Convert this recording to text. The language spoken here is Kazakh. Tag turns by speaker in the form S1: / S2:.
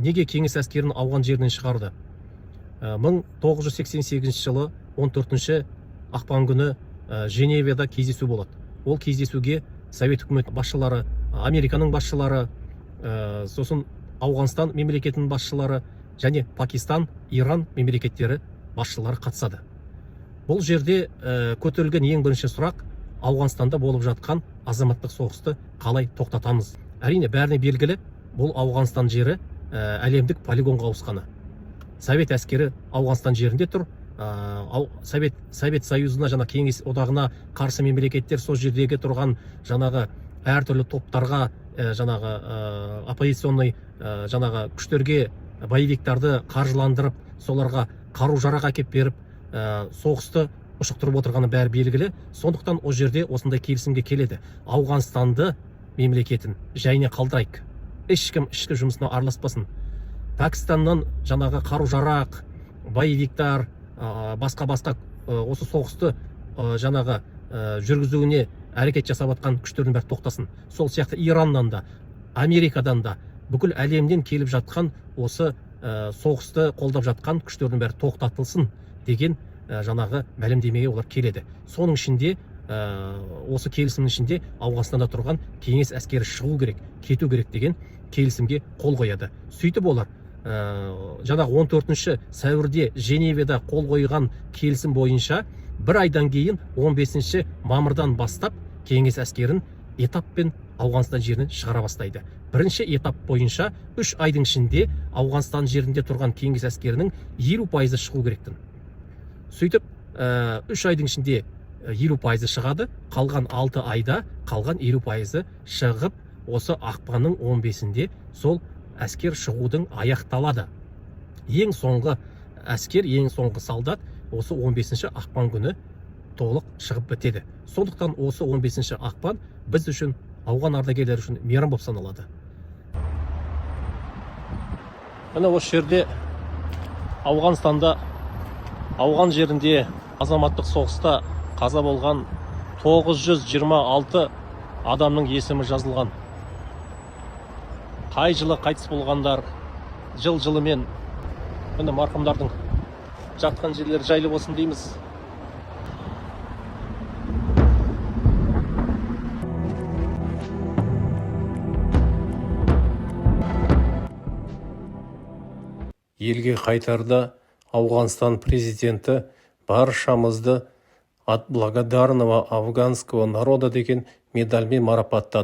S1: неге кеңес әскерін ауған жерінен шығарды? 1988 жылы 14 ақпан күні Женевада кездесу болады. Ол кездесуге Совет үкімет басшылары, Американың басшылары, сосын Ауғанстан мемлекетінің басшылары және Пакистан, Иран мемлекеттері басшылары қатысады. Бұл жерде көтерілген ең бірінші сұрақ Ауғанстанда болып жатқан азаматтық соғысты қалай тоқтатамыз? Әрине бәріне белгілі, бұл Ауғанстан жері әлемдік полигонға ауысқаны. Совет әскері Ауғанстан жерінде тұр. Совет Союзына, жаңа кеңес одағына қарсы мемлекеттер сол жердегі тұрған жаңағы әртүрлі топтарға, жаңағы оппозиционный жаңағы күштерге, боевиктарды қаржыландырып, соларға қару-жарақ әкеп беріп, соғысты ұшықтырып отырғаны бәрі белгілі. Сондықтан ол жерде осындай келісімге келеді. Ауғанстанды мемлекетін жайына қалдырайық. Ешкім ішкі жұмысына араласпасын. Пәкістаннан жаңағы қару-жарақ, боевиктар, басқа осы соғысты жаңағы жүргізуіне әрекет жасап жатқан күштердің бәрі тоқтасын. Сол сияқты Ираннан да, Америкадан да, бүкіл әлемден келіп жатқан осы соғысты қолдап жатқан күштердің бәрі тоқтатылсын деген жаңағы мәлімдемеге олар келеді. Соның ішінде, осы келісімнің ішінде Ауғанстанда тұрған кеңес әскері шығу керек, кету керек деген келісімге қол қояды. Сөйтіп олар жаңағы 14 сәуірде Женевада қол қойған келісім бойынша бір айдан кейін 15 мамырдан бастап кеңес әскерін этаппен Ауғанстан жерінен шығара бастайды. Бірінші этап бойынша 3 айдың ішінде Ауғанстан жерінде тұрған кеңес әскерінің 50% шығу керектін. Сөйтіп 3 айдың ішінде 50% шығады, қалған 6 айда қалған 50% шығып, осы ақпанның 15-інде сол әскер шығудың аяқталады. Ең соңғы әскер, ең соңғы солдат осы 15 ақпан күні толық шығып бітеді. Сондықтан осы 15 ақпан біз үшін, ауған ардагерлер үшін мейрам болып саналады. Міне осы жерде Ауғанстанда, ауған жерінде азаматтық соғыста қаза болған 926 адамның есімі жазылған. Қай жылы қайтыс болғандар, жыл-жылымен міне марқұмдардың жатқан жерлері жайлы болсын дейміз. Елге қайтарда Ауғанстан президенті баршамызды от благодарного афганского народа деген медальмен марапаттады.